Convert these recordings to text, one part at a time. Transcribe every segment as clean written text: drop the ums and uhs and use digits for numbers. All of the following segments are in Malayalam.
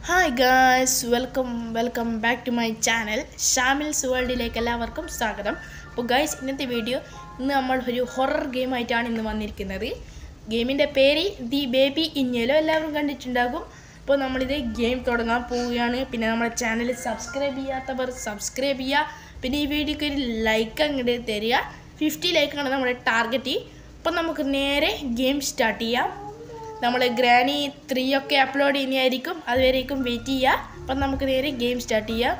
Hi guys welcome back to my channel Shamil's വേൾഡിലേക്ക് എല്ലാവർക്കും സ്വാഗതം. അപ്പോൾ ഗായ്സ്, ഇന്നത്തെ വീഡിയോ ഇന്ന് നമ്മൾ ഒരു ഹൊറർ ഗെയിമായിട്ടാണ് ഇന്ന് വന്നിരിക്കുന്നത്. ഗെയിമിൻ്റെ പേര് ദി ബേബി ഇൻ യെല്ലോ, എല്ലാവരും കണ്ടിട്ടുണ്ടാകും. അപ്പോൾ നമ്മളിത് ഗെയിം തുടങ്ങാൻ പോവുകയാണ്. പിന്നെ നമ്മുടെ ചാനൽ സബ്സ്ക്രൈബ് ചെയ്യാത്തവർ സബ്സ്ക്രൈബ് ചെയ്യുക. പിന്നെ ഈ വീഡിയോക്ക് ഒരു ലൈക്ക് അങ്ങോട്ട് തരിക. 50 ലൈക്കാണ് നമ്മുടെ ടാർഗറ്റ്. അപ്പോൾ നമുക്ക് നേരെ ഗെയിം സ്റ്റാർട്ട് ചെയ്യാം. നമ്മൾ ഗ്രാനി 3 ഒക്കെ അപ്ലോഡ് ചെയ്യുന്നതായിരിക്കും, അതുവരേക്കും വെയിറ്റ് ചെയ്യുക. അപ്പം നമുക്ക് നേരെ ഗെയിം സ്റ്റാർട്ട് ചെയ്യാം.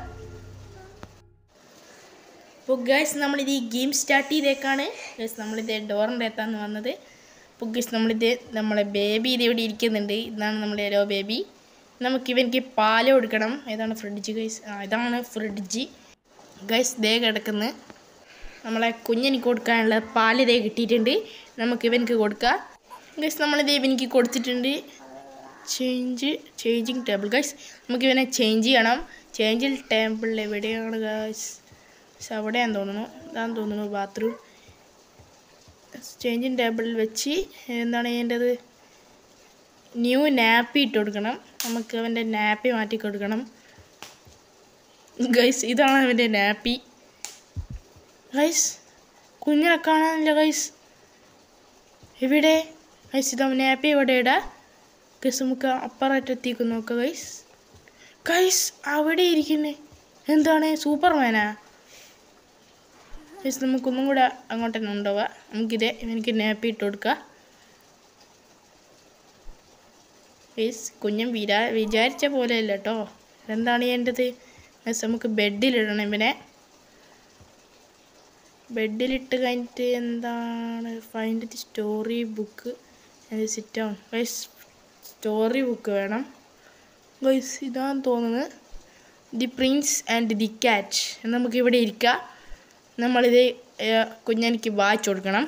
അപ്പോൾ ഗൈസ്, നമ്മളിത് ഈ ഗെയിം സ്റ്റാർട്ട് ചെയ്തേക്കാണ്. ഗൈസ്, നമ്മളിത് ഡോറിൻ്റെ അടുത്താണ് വന്നത്. അപ്പോൾ ഗൈസ്, നമ്മളെ ബേബി ഇത് ഇവിടെ ഇരിക്കുന്നുണ്ട്. ഇതാണ് നമ്മുടെ യെല്ലോ ബേബി. ഇവനിക്ക് പാല് കൊടുക്കണം. ഏതാണ് ഫ്രിഡ്ജ് ഗൈസ്? ഇതാണ് ഫ്രിഡ്ജ് ഗൈസ്. ദേ കിടക്കുന്നത് നമ്മളെ കുഞ്ഞിന് കൊടുക്കാനുള്ള പാല് ഇതേ കിട്ടിയിട്ടുണ്ട്. ഇവനിക്ക് കൊടുക്കാം ഗൈസ്. നമ്മളിത് ഇവനിക്ക് കൊടുത്തിട്ടുണ്ട്. Changing table guys. ഇവനെ ചേഞ്ച് ചെയ്യണം. ചേഞ്ചിങ് ടേബിൾ എവിടെയാണ് ഗൈസ്? അവിടെയാന്ന് തോന്നുന്നു ബാത്റൂം. ചേഞ്ചിങ് ടേബിളിൽ വെച്ച് എന്താണ് ചെയ്യേണ്ടത്? ന്യൂ നാപ്പി ഇട്ട് കൊടുക്കണം. അവൻ്റെ നാപ്പി മാറ്റി കൊടുക്കണം ഗൈസ്. ഇതാണ് അവൻ്റെ നാപ്പി ഗൈസ്. കുഞ്ഞിനെ കാണാനില്ല ഗൈസ്. എവിടെ ഗൈസ്? ഇതാ നാപ്പി എവിടെ ഇടാ ഗൈസ്? നമുക്ക് അപ്പുറത്തെത്തിക്ക് നോക്കാം ഗൈസ്. അവിടെ ഇരിക്കുന്നേ എന്താണ്? സൂപ്പർമാനാ ഗൈസ്. നമുക്കൊന്നും കൂടെ അങ്ങോട്ട് തന്നെ ഉണ്ടാവുക. എനിക്ക് നാപ്പി ഇട്ട് കൊടുക്കാം ഗൈസ്. കുഞ്ഞൻ വിചാരിച്ച പോലെ അല്ല കേട്ടോ. എന്താണ് ചെയ്യേണ്ടത് ഗൈസ്? നമുക്ക് ബെഡിലിടണം. ഇവനെ ബെഡിലിട്ട് കഴിഞ്ഞിട്ട് എന്താണ് find the story book sit down guys. Story book വേണം ഗൈസ്. ഇതാന്ന് തോന്നുന്നത് the prince and the cat. നമുക്കിവിടെ ഇരിക്കാം. നമ്മളിത് കുഞ്ഞനിക്ക് വായിച്ചു കൊടുക്കണം.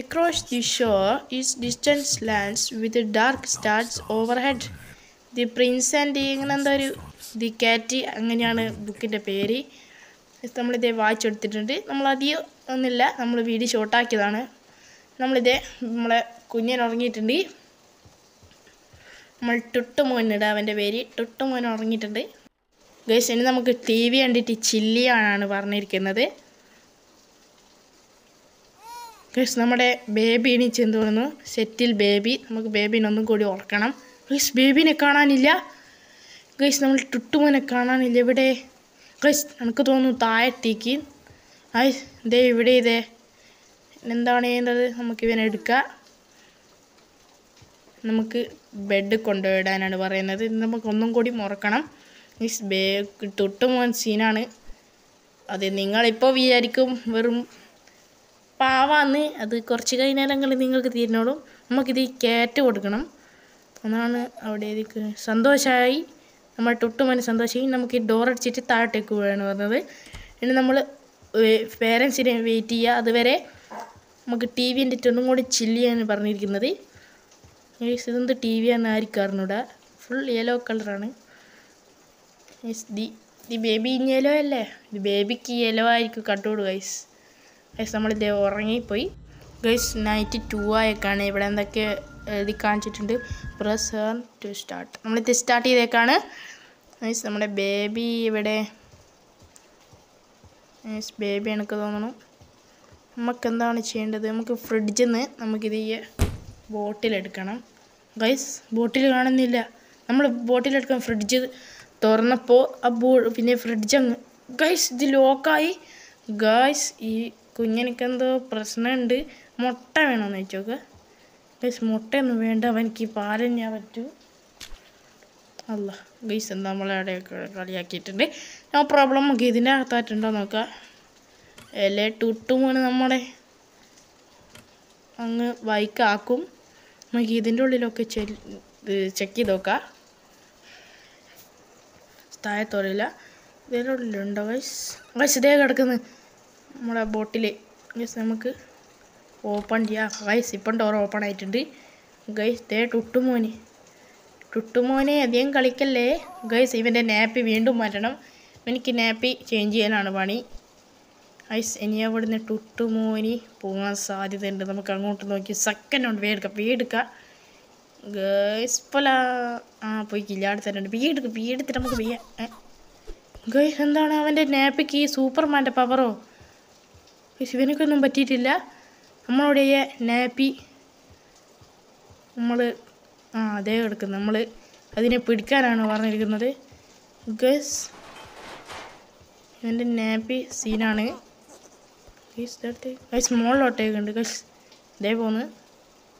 Across the shore is distance lands with dark stars overhead. The prince and ഇങ്ങനെ എന്താ ഒരു ദി ക്യാറ്റ്, അങ്ങനെയാണ് ബുക്കിൻ്റെ പേര്. നമ്മളിതേ വായിച്ചെടുത്തിട്ടുണ്ട്. നമ്മളധികം ഒന്നുമില്ല, നമ്മൾ വീഡിയോ ഷോർട്ടാക്കിയതാണ്. നമ്മളെ കുഞ്ഞൻ ഉറങ്ങിയിട്ടുണ്ട്. നമ്മൾ ടുട്ടുമോനിടാം അവൻ്റെ പേര്. ടുട്ടുമോൻ ഉറങ്ങിയിട്ടുണ്ട് ഗൈസ്. ഇനി നമുക്ക് TV കണ്ടിട്ട് ചില്ലിയാനാണ് പറഞ്ഞിരിക്കുന്നത് ഗൈസ്. നമ്മുടെ ബേബി എണീച്ചെന്ന് തോന്നുന്നു. സെറ്റിൽ ബേബി. നമുക്ക് ബേബീനെ ഒന്നും കൂടി ഉറക്കണം ഗൈസ്. ബേബീനെ കാണാനില്ല ഗൈസ്. നമ്മൾ ടുട്ടുമോനെ കാണാനില്ല. ഇവിടെ ഗൈസ്? എനിക്ക് തോന്നുന്നു താഴത്തേക്ക്. ദേ ഇവിടെ എന്താണ് ചെയ്യേണ്ടത്? ഇവനെ എടുക്കാം. നമുക്ക് ബെഡ് കൊണ്ടുപോയിടാനാണ് പറയുന്നത്. നമുക്കൊന്നും കൂടി മുറക്കണം മീൻസ് തൊട്ടുമോൻ സീനാണ്. അത് നിങ്ങളിപ്പോൾ വിചാരിക്കും വെറും പാവാന്ന്. അത് കുറച്ച് കഴിഞ്ഞാലെങ്കിൽ നിങ്ങൾക്ക് തീരുന്നോളും. നമുക്കിത് കയറ്റ് കൊടുക്കണം. അതാണ് അവിടെ സന്തോഷമായി. നമ്മൾ തൊട്ടുമോന് സന്തോഷമായി. നമുക്ക് ഈ ഡോർ അടിച്ചിട്ട് താഴത്തേക്ക് പോവുകയാണ് പറഞ്ഞത്. ഇനി നമ്മൾ പേരൻസിനെ വെയിറ്റ് ചെയ്യുക. അതുവരെ നമുക്ക് TV കണ്ടിട്ട് ഒന്നും കൂടി ചില്ല് ചെയ്യാൻ പറഞ്ഞിരിക്കുന്നത്. ഇതെന്ത് TV ആണ് ആയിരിക്കും അറിഞ്ഞൂടാ. ഫുൾ യെല്ലോ കളറാണ്. ദി ബേബി ഇൻ യെല്ലോ അല്ലേ? ദി ബേബിക്ക് യെല്ലോ ആയിരിക്കും കണ്ടുകൊടു ഗൈസ്. നമ്മളിത് ഉറങ്ങിപ്പോയി ഗൈസ്. നൈറ്റ് 2 ആയേക്കാണ്. ഇവിടെ എന്തൊക്കെ എഴുതി കാണിച്ചിട്ടുണ്ട്. Press horn to start. നമ്മളിത് സ്റ്റാർട്ട് ചെയ്തേക്കാണ് ഗൈസ്. നമ്മുടെ ബേബി ഇവിടെ ബേബി എനിക്ക് തോന്നുന്നു. നമുക്കെന്താണ് ചെയ്യേണ്ടത്? നമുക്ക് ഫ്രിഡ്ജിൽ നിന്ന് നമുക്കിത് ബോട്ടിലെടുക്കണം ഗൈസ്. ബോട്ടിൽ കാണുന്നില്ല. നമ്മൾ ബോട്ടിലെടുക്കാം. ഫ്രിഡ്ജ് തുറന്നപ്പോൾ പിന്നെ ഫ്രിഡ്ജ് അങ്ങ് ഗൈസ് ഇത് ലോക്കായി ഗൈസ്. ഈ കുഞ്ഞിനെക്കെന്തോ പ്രശ്നമുണ്ട്. മുട്ട വേണമെന്ന് വെച്ചോക്കെ ഗൈസ്. മുട്ടയൊന്നും വേണ്ട, അവനിക്ക് പാലഞ്ഞാൽ പറ്റൂ. അല്ല ഗൈസ്, എന്താ നമ്മളവിടെ കളിയാക്കിയിട്ടുണ്ട്. No problem. നമുക്ക് ഇതിൻ്റെ അകത്തായിട്ടുണ്ടോ നോക്കാം. അല്ലേ ടുട്ടുമോന് നമ്മളെ അങ്ങ് വൈക്കാക്കും. നമുക്ക് ഇതിൻ്റെ ഉള്ളിലൊക്കെ ചെക്ക് ചെയ്ത് നോക്കാം. താഴത്തോറില്ല. ഇതിൻ്റെ ഉള്ളിലുണ്ടോ ഗൈസ്? ഇതേ കിടക്കുന്നു നമ്മുടെ ബോട്ടിൽ ഗൈസ്. നമുക്ക് ഓപ്പൺ ചെയ്യാം ഗൈസ്. ഇപ്പം ഡോർ ഓപ്പൺ ആയിട്ടുണ്ട് ഗൈസ്. ടുട്ടുമോനെ അധികം കളിക്കല്ലേ ഗൈസ്. ഇവൻ്റെ നാപ്പി വീണ്ടും മാറ്റണം. എനിക്ക് നാപ്പി ചേഞ്ച് ചെയ്യാനാണ് പണി ഗൈസ്. ഇനി അവിടുന്ന് ടുട്ടുമോനി പോകാൻ സാധ്യതയുണ്ട്. നമുക്ക് അങ്ങോട്ട് നോക്കി സെക്കൻഡ് കൊണ്ട് വേടുക്കാം. ഗൈസ് ഇപ്പോൾ പോയി കില്ലാടി തരുന്നുണ്ട്. ബി എടുത്തിട്ട് നമുക്ക് ബി. ഗൈസ് എന്താണ് അവൻ്റെ നാപ്പിക്ക് ഈ സൂപ്പർമാൻ്റെ പവറോ? ഗൈസ് ഇവനൊക്കൊന്നും പറ്റിയിട്ടില്ല. നമ്മളോട് നാപ്പി നമ്മൾ അതേ എടുക്കുന്നത്. നമ്മൾ അതിനെ പിടിക്കാനാണ് പറഞ്ഞിരിക്കുന്നത്. ഗൈസ് ഇവൻ്റെ നാപ്പി സീനാണ്. ഗൈസ് മുകളിലോട്ടേക്ക് ഉണ്ട്. ഗൈസ് ഇതേ പോന്ന്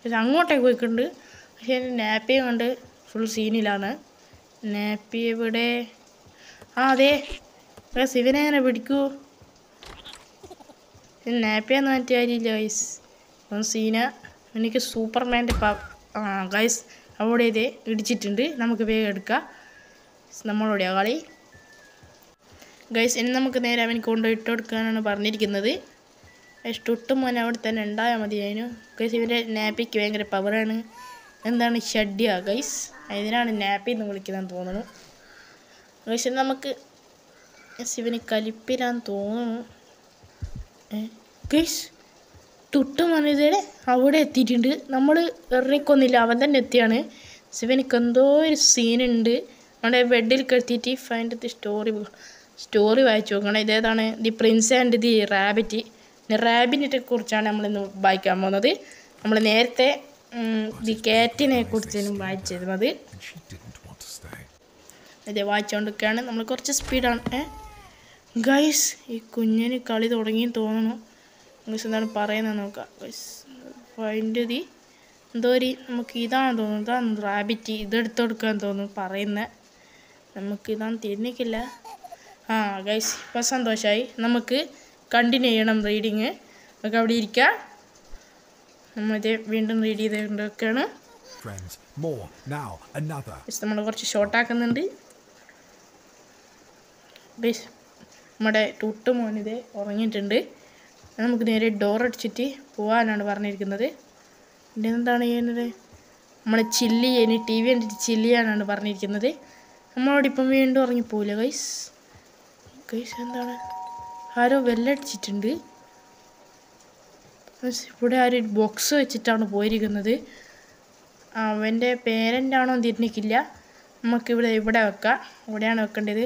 ഗൈസ് അങ്ങോട്ടേക്ക് പോയിട്ടുണ്ട്. പക്ഷേ എൻ്റെ നാപ്പിയെ കൊണ്ട് ഫുൾ സീനിലാണ്. നാപ്പി എവിടെ? അതെ ഗൈസ് ഇവനെ എങ്ങനെ പിടിക്കൂ? നാപ്പിയെന്ന് മാറ്റി കാര്യമില്ല ഗൈസ്. സീന എനിക്ക് സൂപ്പർമാൻ്റെ ഗൈസ് അവിടെ ഇതേ ഇടിച്ചിട്ടുണ്ട്. നമുക്ക് വേഗം എടുക്കാം. നമ്മളോടെയാ കളി. ഗൈസ് ഇനി നമുക്ക് നേരെ അവന് കൊണ്ടുപോയിട്ട് കൊടുക്കാനാണ് പറഞ്ഞിരിക്കുന്നത്. ഇഷ്ടൊട്ടും മോനെ അവിടെ തന്നെ ഉണ്ടായാൽ മതിയായിരുന്നു. ഗൈസ് ഇവൻ്റെ നാപ്പിക്ക് ഭയങ്കര പവറാണ്. എന്താണ് ഷഡ്യ ഗൈസ്, ഇതിനാണ് നാപ്പി എന്ന് വിളിക്കുന്നതെന്ന് തോന്നുന്നു. ഗൈസ് നമുക്ക് ഇവന് കലിപ്പിലാന്ന് തോന്നുന്നു. ഗൈസ് തൊട്ട് മനസ്സിലെ അവിടെ എത്തിയിട്ടുണ്ട്. നമ്മൾ ഇറങ്ങിക്കൊന്നില്ല, അവൻ തന്നെ എത്തിയാണ്. ശിവനിക്ക് എന്തോ ഒരു സീനുണ്ട്. അവിടെ ബെഡിൽ കെടുത്തിയിട്ട് ഫൈൻഡ് ദി സ്റ്റോറി വായിച്ചു നോക്കണം. ഇതേതാണ് the prince and the rabbit. റാബിറ്റിനെ കുറിച്ചാണ് നമ്മളിന്ന് വായിക്കാൻ പോകുന്നത്. നമ്മൾ നേരത്തെ ദി കാറ്റിനെ കുറിച്ചാണ് വായിച്ചിരുന്നത്. അതെ വായിച്ചുകൊണ്ടിരിക്കുകയാണ്. നമ്മൾ കുറച്ച് സ്പീഡാണ്. ഗൈസ് ഈ കുഞ്ഞിന് കളി തുടങ്ങിയെന്ന് തോന്നുന്നു. ഗൈസ് എന്താണ് പറയുന്നത് നോക്കാം. ഗൈസ് ഫൈൻഡ് ദി എന്തോ ഒരു നമുക്ക് ഇതാണെന്ന് തോന്നുന്നു. ഇതാണ് റാബിറ്റ്. ഇതെടുത്ത് കൊടുക്കാൻ തോന്നുന്നു പറയുന്നത്. നമുക്ക് ഇതാന്ന് തിരിഞ്ഞിക്കില്ല. ഗൈസ് ഇപ്പം സന്തോഷമായി. നമുക്ക് കണ്ടിന്യൂ ചെയ്യണം റീഡിങ്. നമുക്ക് അവിടെ ഇരിക്കാം. നമ്മളിത് വീണ്ടും റീഡ് ചെയ്തുകൊണ്ടൊക്കെയാണ്. നമ്മൾ കുറച്ച് ഷോർട്ടാക്കുന്നുണ്ട്. ഗൈസ് നമ്മുടെ ടുട്ട് മോനിത് ഉറങ്ങിയിട്ടുണ്ട്. നമുക്ക് നേരെ ഡോർ അടിച്ചിട്ട് പോകാനാണ് പറഞ്ഞിരിക്കുന്നത്. പിന്നെ എന്താണ് ചെയ്യുന്നത്? നമ്മൾ ചില്ല് ചെയ്യാൻ ടി വി കണ്ടിട്ട് ചില്ല് ചെയ്യാനാണ് പറഞ്ഞിരിക്കുന്നത്. നമ്മളോടിപ്പം വീണ്ടും ഉറങ്ങിപ്പോവില്ല ഗൈസ്. ഗൈസ് എന്താണ് ആരോ വെല്ലടിച്ചിട്ടുണ്ട്. ഇവിടെ ആര് ബോക്സ് വെച്ചിട്ടാണ് പോയിരിക്കുന്നത്. അവൻ്റെ പേരൻ്റാണോ തിരിഞ്ഞിക്കില്ല. നമുക്കിവിടെ വെക്കാം. ഇവിടെയാണ് വെക്കേണ്ടത്.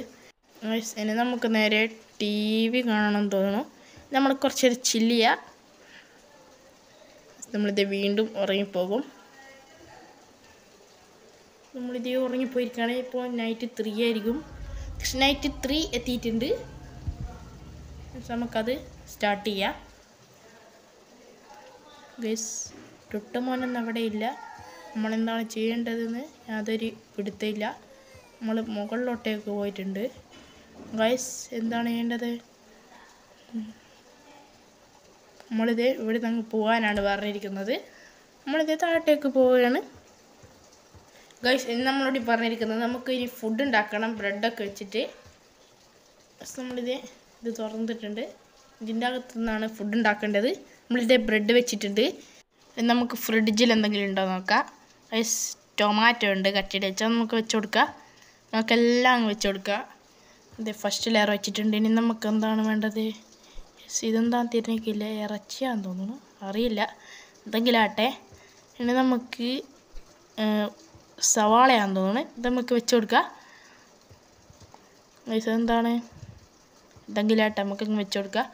ഇനി നമുക്ക് നേരെ ടി വി കാണണമെന്ന് തോന്നുന്നു. നമ്മൾ കുറച്ചേരം ചില്ല് ചെയ്യുക. നമ്മളിത് വീണ്ടും ഉറങ്ങിപ്പോകും. നമ്മളിത് ഉറങ്ങിപ്പോയിരിക്കുകയാണെങ്കിൽ ഇപ്പോൾ നൈറ്റ് 3 ആയിരിക്കും. പക്ഷെ നൈറ്റ് 3 എത്തിയിട്ടുണ്ട്. നമുക്കത് സ്റ്റാർട്ട് ചെയ്യാം. ഗൈസ് ടുട്ട് മോനൊന്നും അവിടെ ഇല്ല. നമ്മളെന്താണ് ചെയ്യേണ്ടതെന്ന് യാതൊരു പിടുത്തമില്ല. നമ്മൾ മുകളിലോട്ടേക്ക് പോയിട്ടുണ്ട്. ഗൈസ് എന്താണ് ചെയ്യേണ്ടത്? നമ്മളിത് ഇവിടെ നിന്ന് പോകാനാണ് പറഞ്ഞിരിക്കുന്നത്. നമ്മളിത് താഴോട്ടേക്ക് പോവുകയാണ്. ഗൈസ് ഇന്ന് നമ്മളോട് പറഞ്ഞിരിക്കുന്നത് നമുക്ക് ഇനി ഫുഡ് ഉണ്ടാക്കണം. ബ്രെഡൊക്കെ വെച്ചിട്ട് ഇത് തുറന്നിട്ടുണ്ട്. ഇതിൻ്റെ അകത്തു നിന്നാണ് ഫുഡ് ഉണ്ടാക്കേണ്ടത്. നമ്മളിതേ ബ്രെഡ് വെച്ചിട്ടുണ്ട്. നമുക്ക് ഫ്രിഡ്ജിൽ എന്തെങ്കിലും ഉണ്ടോ നോക്കാം. ഗൈസ് ടൊമാറ്റോ ഉണ്ട് കട്ടിയിട്ട് വെച്ചാൽ നമുക്ക് വെച്ച് കൊടുക്കാം. നമുക്കെല്ലാം അങ്ങ് വെച്ച് കൊടുക്കുക. ഇത് ഫസ്റ്റ് ലെയർ വെച്ചിട്ടുണ്ട്. ഇനി നമുക്ക് എന്താണ് വേണ്ടത്? ഇതെന്താ തിരിഞ്ഞിക്കില്ല. ഇറച്ചിയാന്ന് തോന്നുന്നു, അറിയില്ല. എന്തെങ്കിലും ആട്ടെ. ഇനി നമുക്ക് സവാളയാന്ന് തോന്നുന്നു. ഇത് നമുക്ക് വെച്ച് കൊടുക്കാം. ഇതെന്താണ്? എന്തെങ്കിലും ആട്ടെ നമുക്കങ്ങ് വെച്ച് കൊടുക്കാം.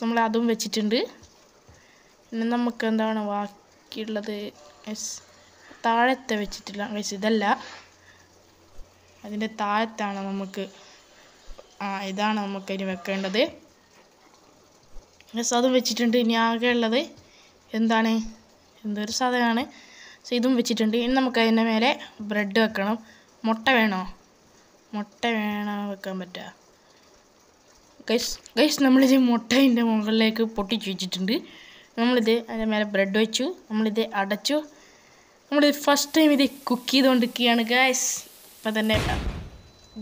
നമ്മൾ അതും വെച്ചിട്ടുണ്ട്. പിന്നെ നമുക്ക് എന്താണ് ബാക്കിയുള്ളത്? താഴത്തെ വെച്ചിട്ടില്ല. ഇതല്ല, അതിൻ്റെ താഴത്താണ് നമുക്ക് ഇതാണ് നമുക്കതിന് വെക്കേണ്ടത്. അതും വെച്ചിട്ടുണ്ട്. ഇനി ആകെ ഉള്ളത് എന്താണ്? എന്തൊരു സാധനമാണ്. ഇതും വെച്ചിട്ടുണ്ട്. ഇനി നമുക്ക് അതിൻ്റെ മേലെ ബ്രെഡ് വെക്കണം. മുട്ട വേണോ? മുട്ട വെക്കാൻ പറ്റുക. ഗൈസ് നമ്മളിത് മുട്ടേൻ്റെ മുകളിലേക്ക് പൊട്ടിച്ച് വെച്ചിട്ടുണ്ട്. നമ്മളിത് അതിൻ്റെ മേലെ ബ്രെഡ് വെച്ചു. നമ്മളിത് അടച്ചു. നമ്മളിത് ഫസ്റ്റ് ടൈം ഇത് കുക്ക് ചെയ്തുകൊണ്ടിരിക്കുകയാണ് ഗൈസ്. ഇപ്പം തന്നെ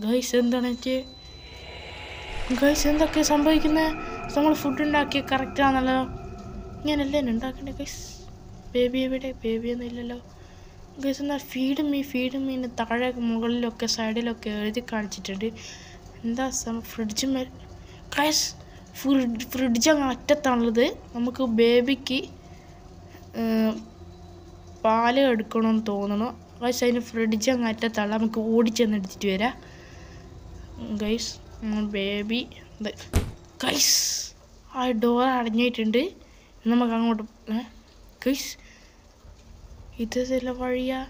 ഗൈസ് എന്താണ് ഗൈസ് എന്തൊക്കെ സംഭവിക്കുന്നത്? നമ്മൾ ഫുഡ് ഉണ്ടാക്കി കറക്റ്റാണല്ലോ. ഇങ്ങനല്ലേ ഉണ്ടാക്കേണ്ടത് ഗൈസ്? ബേബി എവിടെ? ബേബിയൊന്നും ഇല്ലല്ലോ ഗൈസ്. എന്നാൽ ഫീഡ് മീന് താഴെ മുകളിലൊക്കെ സൈഡിലൊക്കെ എഴുതി കാണിച്ചിട്ടുണ്ട്. എന്താ ഫ്രിഡ്ജ് മേൽ ഗൈസ്? ഫ്രിഡ്ജ് അങ്ങ് അറ്റത്താണുള്ളത്. നമുക്ക് ബേബിക്ക് പാല് എടുക്കണമെന്ന് തോന്നുന്നു ഗൈസ്. അതിന് ഫ്രിഡ്ജ് അങ്ങ് അറ്റത്താണ്, നമുക്ക് ഓടിച്ചെന്ന് എടുത്തിട്ട് വരാം ഗൈസ്. ബേബി ഗൈസ് ആ ഡോർ അടഞ്ഞിട്ടുണ്ട്. നമുക്ക് അങ്ങോട്ട് ഗൈസ് ഇതല്ല വഴിയാ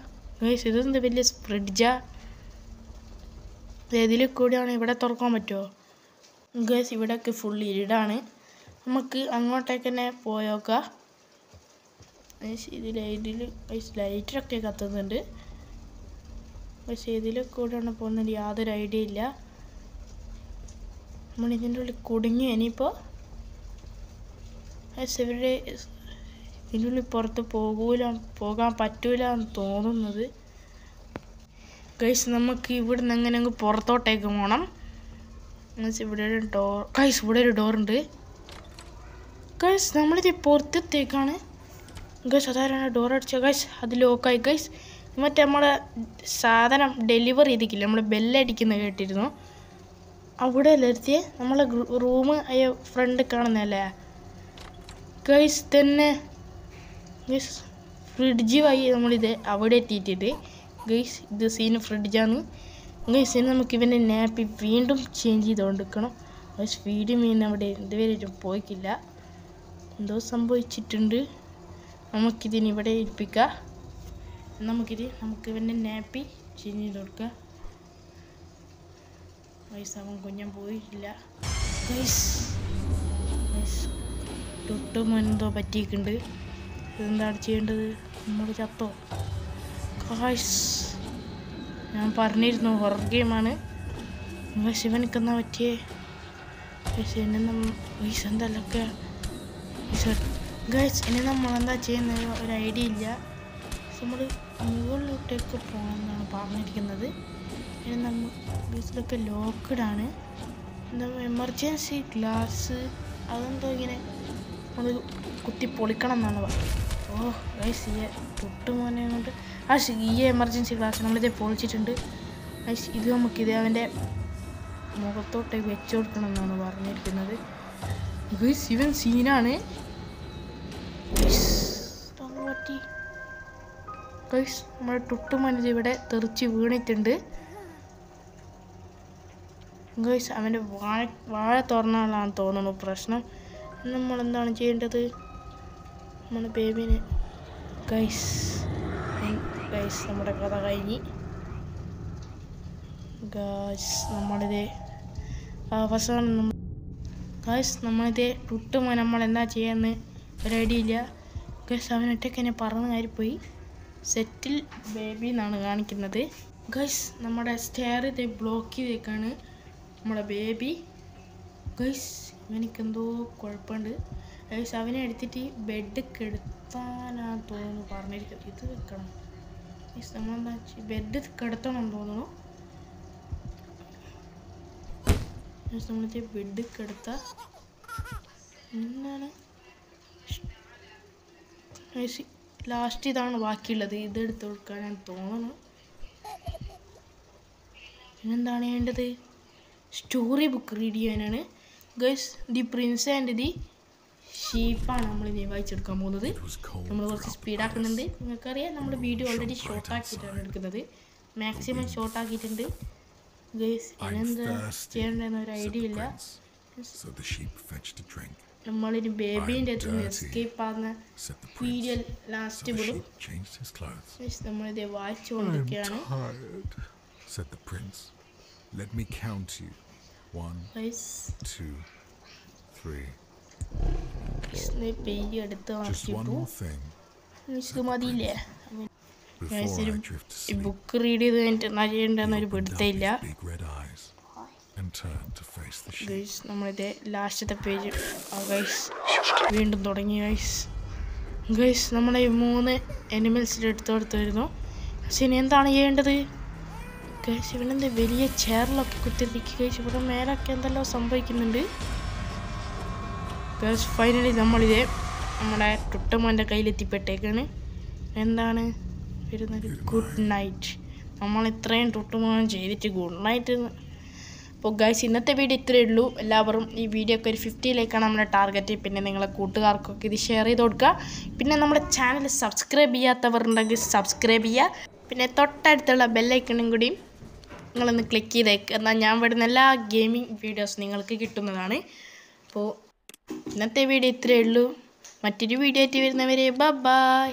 ഗൈസ്. ഇതെന്ത് വലിയ ഫ്രിഡ്ജാ, ഇതിൽ കൂടിയാണ്. ഇവിടെ തുറക്കാൻ പറ്റുമോ ഗൈസ്? ഇവിടെയൊക്കെ ഫുൾ ഇരുടാണ്. നമുക്ക് അങ്ങോട്ടേക്ക് തന്നെ പോയോക്കാം. ഇതിൽ ലൈറ്ററൊക്കെ കത്തുന്നുണ്ട് പക്ഷേ ഇതിൽ കൂടെയാണ് പോകുന്നത് യാതൊരു ഐഡിയ ഇല്ല. നമ്മളിതിൻ്റെ ഉള്ളിൽ കുടുങ്ങി. ഇനിയിപ്പോൾ ഇവരുടെ ഇതിൻ്റെ ഉള്ളിൽ പുറത്ത് പോകാൻ പറ്റൂല എന്ന് തോന്നുന്നത് ഗൈസ്. നമുക്ക് ഇവിടെ നിന്ന് എങ്ങനെ അങ്ങ് പുറത്തോട്ടേക്ക് പോകണം. ഇവിടെ ഒരു ഡോർ ഗൈസ്, ഇവിടെ ഒരു ഡോറുണ്ട് ഗൈസ്. നമ്മളിത് പുറത്തേക്കാണ് ഗൈസ്. അതാരാണ് ഡോർ അടിച്ച ഗൈസ്? അത് ലോക്കായി ഗൈസ്. മറ്റേ നമ്മളെ സാധനം ഡെലിവറി ചെയ്തിട്ടില്ല, നമ്മൾ ബെല്ലടിക്കുന്നത് കേട്ടിരുന്നു. അവിടെ നിർത്തിയേ നമ്മളെ റൂം അയ്യോ ഫ്രണ്ട് കാണുന്നല്ലേ ഗൈസ്. തന്നെ ഗൈസ് ഫ്രിഡ്ജ് വഴി നമ്മളിത് അവിടെ എത്തിയിട്ടുണ്ട് ഗൈസ്. ഇത് സീന് ഫ്രിഡ്ജാണ് ഗൈസ്. ഇനി നമുക്ക് ഇവൻ്റെ നാപ്പി വീണ്ടും ചേഞ്ച് ചെയ്തുകൊണ്ടിരിക്കണം ഗൈസ്. വീഡിയോ മീൻ അവിടെ ഇതുവരെ പോയിക്കില്ല, എന്തോ സംഭവിച്ചിട്ടുണ്ട്. നമുക്കിതിന് ഇവിടെ ഇരിപ്പിക്കാം. നമുക്ക് ഇവൻ്റെ നാപ്പി ചേഞ്ച് ചെയ്ത് കൊടുക്കാം ഗൈസ്. അവൻ കുഞ്ഞൻ പോയിട്ടില്ല ഗൈസ്. തൊട്ടും എന്തോ പറ്റിയിട്ടുണ്ട്. ഇതെന്താണ് ചെയ്യേണ്ടത്? നമ്മൾ ചത്തോ ഗൈസ്? ഞാൻ പറഞ്ഞിരുന്നു ഹൊറർ ഗെയിമാണ് ഗൈസ്. ഇവനക്കെന്നാ പറ്റിയേ ഗൈസ്? Guys എന്തെല്ലൊക്കെ guys. ഇനി നമ്മളെന്താ ചെയ്യുന്നത് ഒരു ഐഡിയ ഇല്ല. നമ്മൾ മുകളിലോട്ടേക്ക് പോകണമെന്നാണ് പറഞ്ഞിരിക്കുന്നത്. ഇനി നമ്മൾ ഗൈസിലൊക്കെ ലോക്കഡാണ്. എന്താ എമർജൻസി ഗ്ലാസ് അതെന്തോ ഇങ്ങനെ നമ്മൾ കുത്തി പൊളിക്കണം എന്നാണ് പറഞ്ഞത്. ഓ ഗൈസ് ഈ തൊട്ടുമോനെ കൊണ്ട് ഈ എമർജൻസി ഗ്ലാസ് നമ്മളിത് പൊളിച്ചിട്ടുണ്ട് ഗൈസ്. ഇത് നമുക്കിത് അവൻ്റെ മുഖത്തോട്ടേക്ക് വെച്ച് കൊടുക്കണം എന്നാണ് പറഞ്ഞിരിക്കുന്നത് ഗൈസ്. ഇവൻ സീനാണ് പറ്റി ഗൈസ്. നമ്മുടെ തൊട്ടുമോനിത് ഇവിടെ തെറിച്ച് വീണിട്ടുണ്ട് ഗൈസ്. അവൻ്റെ വാഴ തുറന്നാലാണ് തോന്നുന്നു പ്രശ്നം. നമ്മളെന്താണ് ചെയ്യേണ്ടത്? നമ്മുടെ ബേബിനെ ഗൈസ് നമ്മുടെ കഥ കഴിഞ്ഞ് ഗൈസ്. നമ്മളിത് അവസാനം ഗൈസ് നമ്മളിത് തൊട്ടുമോൻ നമ്മളെന്താ ചെയ്യാന്ന് ഒരു ഐഡിയ ഇല്ല ഗൈസ്. അവനൊറ്റയ്ക്ക് എന്നെ പറഞ്ഞ കാര്യപ്പോയി. സെറ്റിൽ ബേബി എന്നാണ് കാണിക്കുന്നത് ഗൈസ്. നമ്മുടെ സ്റ്റെയർ ഇത് ബ്ലോക്ക് ചെയ്തേക്കാണ് നമ്മുടെ ബേബി ഗൈസ്. ഇവനിക്കെന്തോ കുഴപ്പമുണ്ട് ഗൈസ്. അവനെ എടുത്തിട്ട് ബെഡ് കിടത്താനാണ് തോന്നുന്നു പറഞ്ഞിരിക്കുന്നത്. ഇത് വെക്കണം ഗൈസ്. നമ്മളെന്താ ബെഡ് കിടത്തണം തോന്നുന്നു ഗൈസ്. നമ്മളിത് ബെഡ് കിടത്താം എന്താണ് ഗൈസ്. ലാസ്റ്റ് ഇതാണ് ബാക്കിയുള്ളത്, ഇത് എടുത്ത് കൊടുക്കാനാണ് തോന്നുന്നു. പിന്നെന്താണ് ചെയ്യേണ്ടത്? സ്റ്റോറി ബുക്ക് റീഡ് ചെയ്യാനാണ് guys. The prince and the ഷീപ്പാണ് നമ്മളിനി വായിച്ചെടുക്കാൻ പോകുന്നത്. നമ്മൾ കുറച്ച് സ്പീഡാക്കുന്നുണ്ട്. നിങ്ങൾക്കറിയാം നമ്മൾ വീഡിയോ ഓൾറെഡി ഷോർട്ടാക്കിയിട്ടാണ് എടുക്കുന്നത്, മാക്സിമം ഷോർട്ടാക്കിയിട്ടുണ്ട് ഗൈസ്. ഇനെന്താ ചെയ്യേണ്ടതെന്ന് ഒരു ഐഡിയ ഇല്ല. നമ്മളിനി ബേബീൻ്റെ അടുത്ത് നിന്ന് എസ്കേപ്പ് ആകുന്ന വീഡിയോ ലാസ്റ്റ് വിടും. നമ്മളിത് വായിച്ചുകൊണ്ടിരിക്കുകയാണ്. Let me count you. 1, 2, 3. Just one more thing. മതിയില്ലേ ബുക്ക് റീഡ് ചെയ്ത് കഴിഞ്ഞിട്ട് എന്നാ ചെയ്യേണ്ടെന്നൊരു പിടുത്തമില്ല ഗൈസ്. നമ്മളിത് ലാസ്റ്റത്തെ പേജ് ഗൈസ് വീണ്ടും തുടങ്ങി ഗൈസ്. നമ്മളെ 3 എനിമൽസിൻ്റെ എടുത്തെടുത്ത് വരുന്നു. പക്ഷെ ഇനി എന്താണ് ചെയ്യേണ്ടത് ഗൈസ്? ഇവനെന്താ വലിയ ചെയറിലൊക്കെ കുത്തിരിക്കുക ഗൈസ്. ഇവിടെ മേലൊക്കെ എന്തെല്ലോ സംഭവിക്കുന്നുണ്ട് ഗൈസ്. ഫൈനലി നമ്മളിത് നമ്മുടെ തൊട്ടുമോൻ്റെ കയ്യിലെത്തിപ്പെട്ടേക്കാണ്. എന്താണ് വരുന്നത്? Good night. നമ്മൾ ഇത്രയും തൊട്ടുമോൻ ചെയ്തിട്ട് ഗുഡ് നൈറ്റ് അപ്പോൾ ഗൈസ് ഇന്നത്തെ വീഡിയോ ഇത്രയേ ഉള്ളൂ. എല്ലാവരും ഈ വീഡിയോ ഒക്കെ ഒരു 50 നമ്മുടെ ടാർഗറ്റ്. പിന്നെ നിങ്ങളെ കൂട്ടുകാർക്കൊക്കെ ഇത് ഷെയർ ചെയ്ത് കൊടുക്കുക. പിന്നെ നമ്മുടെ ചാനൽ സബ്സ്ക്രൈബ് ചെയ്യാത്തവരുണ്ടെങ്കിൽ സബ്സ്ക്രൈബ് ചെയ്യുക. പിന്നെ തൊട്ടടുത്തുള്ള ബെല്ലൈക്കണും കൂടിയും നിങ്ങളൊന്ന് ക്ലിക്ക് ചെയ്തേക്ക്. എന്നാൽ ഞാൻ വരുന്ന എല്ലാ ഗെയിമിംഗ് വീഡിയോസ് നിങ്ങൾക്ക് കിട്ടുന്നതാണ്. അപ്പോൾ ഇന്നത്തെ വീഡിയോ ഇത്രയേ ഉള്ളൂ. മറ്റൊരു വീഡിയോ ആയിട്ട് വരുന്നവരെ ബൈ.